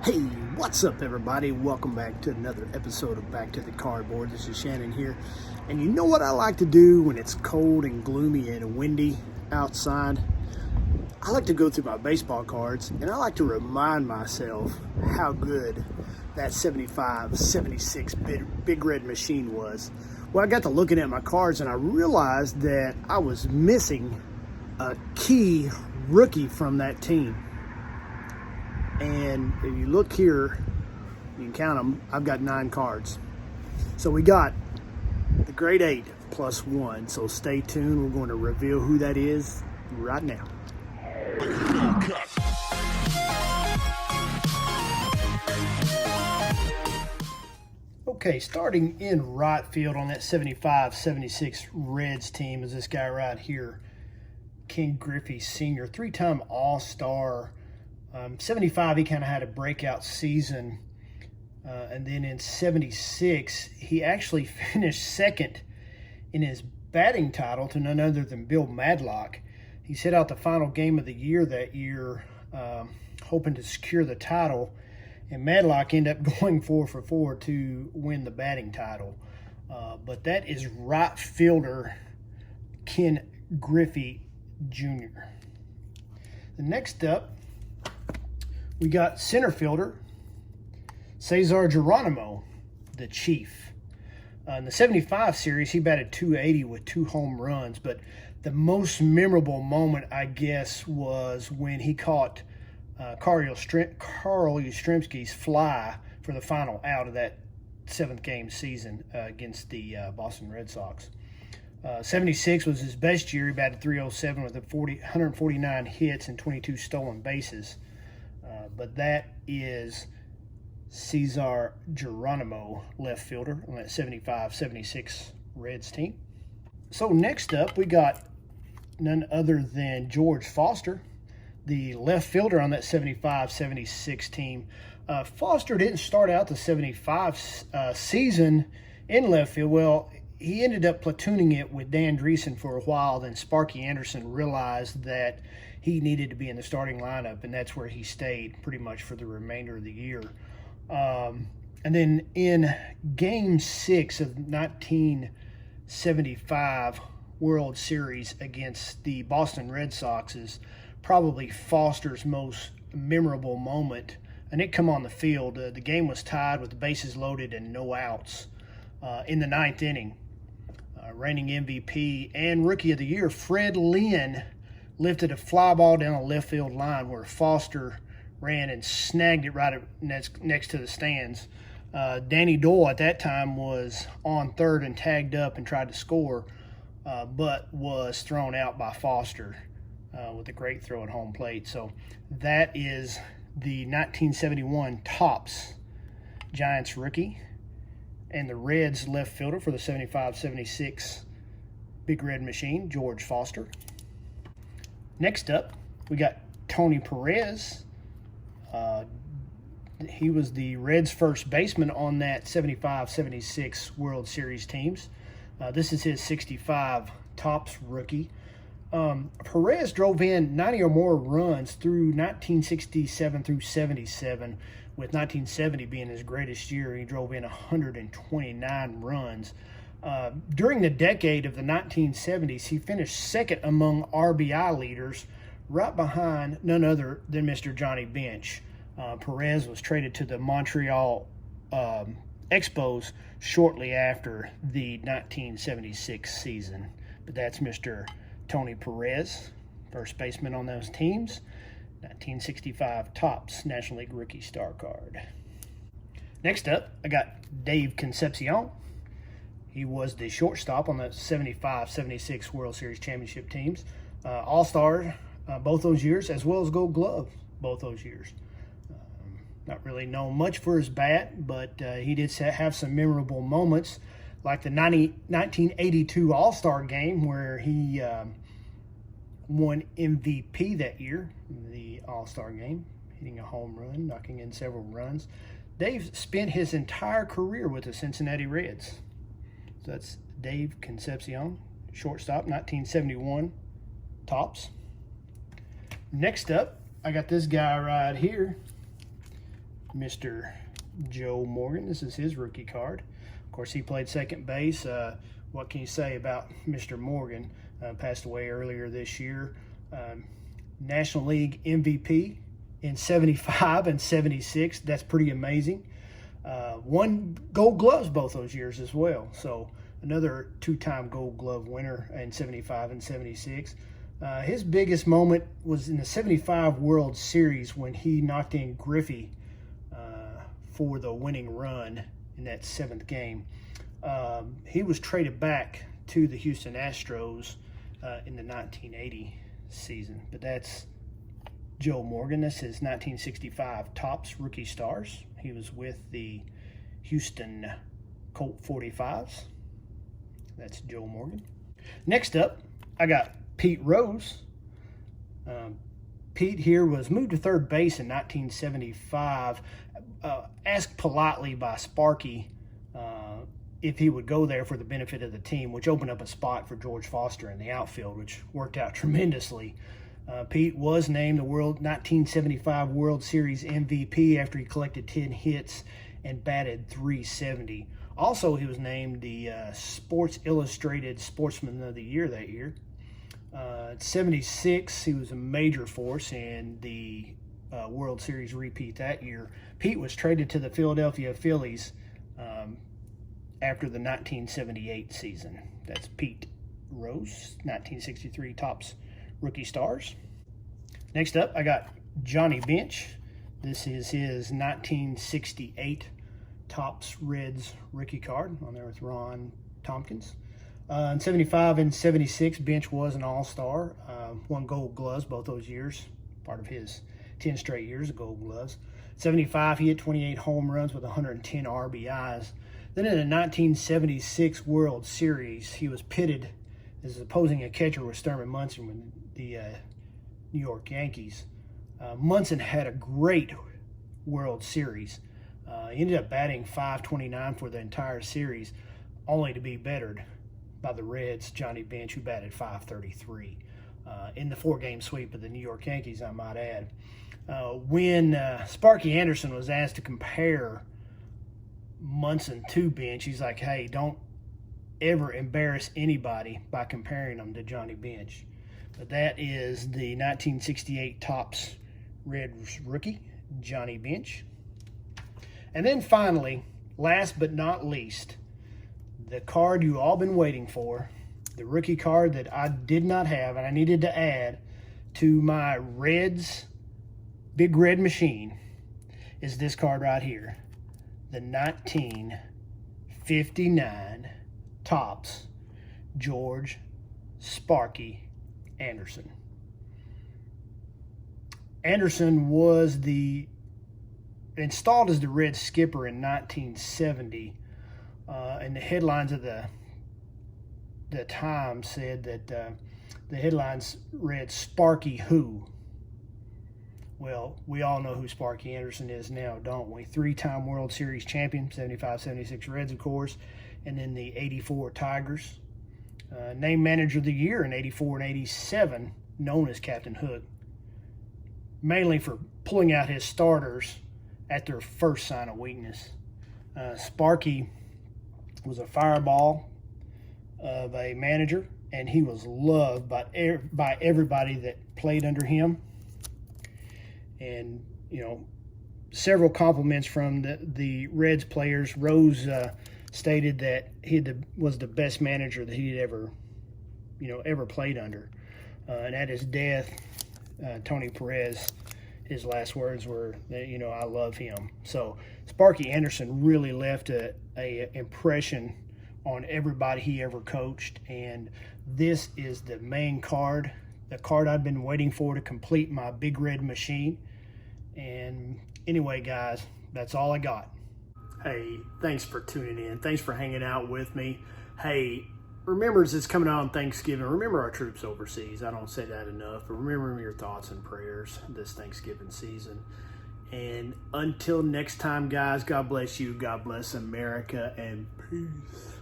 Hey, what's up everybody? Welcome back to another episode of Back to the Cardboard. This is Shannon here. And you know what I like to do when it's cold and gloomy and windy outside? I like to go through my baseball cards and I like to remind myself how good that 75, 76 big red machine was. Well, I got to looking at my cards and I realized that I was missing a key rookie from that team. And if you look here, you can count them, I've got 9 cards. So we got the grade 8 plus 1. So stay tuned. We're going to reveal who that is right now. Okay, starting in right field on that 75-76 Reds team is this guy right here, Ken Griffin Jr., 3-time All-Star. 75, he kind of had a breakout season. And then in 76, he actually finished second in his batting title to none other than Bill Madlock. He set out the final game of the year that year, hoping to secure the title. And Madlock ended up going 4 for 4 to win the batting title. But that is right fielder Ken Griffin Jr. The next up, we got center fielder Cesar Geronimo, the Chief. In the 75 series, he batted .280 with 2 home runs, but the most memorable moment, I guess, was when he caught Carl Yastrzemski's fly for the final out of that 7th game season against the Boston Red Sox. 76 was his best year. He batted .307 with 149 hits and 22 stolen bases. But that is Cesar Geronimo, left fielder on that 75-76 Reds team. So next up, we got none other than George Foster, the left fielder on that 75-76 team. Foster didn't start out the 75 season in left field. Well, he ended up platooning it with Dan Dreesen for a while. Then Sparky Anderson realized that he needed to be in the starting lineup, and that's where he stayed pretty much for the remainder of the year. And then in Game 6 of 1975 World Series against the Boston Red Sox is probably Foster's most memorable moment. And it come on the field. The game was tied with the bases loaded and no outs in the 9th inning. Reigning MVP and Rookie of the Year, Fred Lynn, lifted a fly ball down the left field line where Foster ran and snagged it right next to the stands. Danny Doyle at that time was on third and tagged up and tried to score, but was thrown out by Foster with a great throw at home plate. So that is the 1971 Topps Giants rookie and the Reds left fielder for the 75-76 Big Red Machine, George Foster. Next up, we got Tony Perez. He was the Reds' first baseman on that 75-76 World Series teams. This is his 65 Topps rookie. Perez drove in 90 or more runs through 1967 through 77, with 1970 being his greatest year. He drove in 129 runs. During the decade of the 1970s, he finished second among RBI leaders, right behind none other than Mr. Johnny Bench. Perez was traded to the Montreal Expos shortly after the 1976 season. But that's Mr. Tony Perez, first baseman on those teams. 1965 Topps National League Rookie Star Card. Next up, I got Dave Concepcion. He was the shortstop on the 75-76 World Series Championship teams. All-Star both those years, as well as Gold Glove both those years. Not really known much for his bat, but he did have some memorable moments, like the 1982 All-Star game where he won MVP that year, the All-Star game, hitting a home run, knocking in several runs. Dave spent his entire career with the Cincinnati Reds. So that's Dave Concepcion, shortstop, 1971 Topps. Next up, I got this guy right here, Mr. Joe Morgan. This is his rookie card. Of course, he played second base. What can you say about Mr. Morgan? Passed away earlier this year. National League MVP in 75 and 76. That's pretty amazing. Won Gold Gloves both those years as well. So another two-time Gold Glove winner in 75 and 76. His biggest moment was in the 75 World Series when he knocked in Griffey for the winning run in that seventh game. He was traded back to the Houston Astros in the 1980 season. But that's Joe Morgan. This is 1965 Topps Rookie Stars. He was with the Houston Colt 45s. That's Joe Morgan. Next up, I got Pete Rose. Pete here was moved to third base in 1975. Asked politely by Sparky if he would go there for the benefit of the team, which opened up a spot for George Foster in the outfield, which worked out tremendously. Pete was named the 1975 World Series MVP after he collected 10 hits and batted .370. Also, he was named the Sports Illustrated Sportsman of the Year that year. At 76, he was a major force in the World Series repeat that year. Pete was traded to the Philadelphia Phillies after the 1978 season. That's Pete Rose, 1963 Topps Rookie Stars. Next up, I got Johnny Bench. This is his 1968 Topps Reds rookie card on there with Ron Tompkins. In 75 and 76, Bench was an all-star. Won Gold Gloves both those years, part of his 10 straight years of Gold Gloves. 75, he hit 28 home runs with 110 RBIs. Then in the 1976 World Series, he was pitted as opposing a catcher with Thurman Munson with the New York Yankees. Munson had a great World Series. He ended up batting .529 for the entire series, only to be bettered by the Reds' Johnny Bench, who batted .533 in the four-game sweep of the New York Yankees, I might add. When Sparky Anderson was asked to compare Munson to Bench, he's like, hey, don't ever embarrass anybody by comparing them to Johnny Bench. But that is the 1968 Topps Reds rookie, Johnny Bench. And then finally, last but not least, the card you all been waiting for, the rookie card that I did not have and I needed to add to my Reds Big Red machine, is this card right here. The 1959 Topps George Sparky Anderson. Anderson was installed as the Reds skipper in 1970, and the headlines of the Times said that the headlines read Sparky Who. Well, we all know who Sparky Anderson is now, don't we? Three-time World Series champion, 75-76 Reds, of course, and then the 84 Tigers. Named Manager of the Year in 84 and 87, known as Captain Hook, mainly for pulling out his starters at their first sign of weakness. Sparky was a fireball of a manager, and he was loved by everybody that played under him. And, you know, several compliments from the Reds players. Rose stated that he was the best manager that he had ever played under. And at his death, Tony Perez, his last words were that, I love him. So Sparky Anderson really left a impression on everybody he ever coached. And this is the main card, the card I've been waiting for to complete my Big Red machine. And anyway, guys, that's all I got. Hey, thanks for tuning in. Thanks for hanging out with me. Hey, remember, as it's coming out on Thanksgiving, remember our troops overseas. I don't say that enough, but remember your thoughts and prayers this Thanksgiving season. And until next time, guys, God bless you, God bless America, and peace.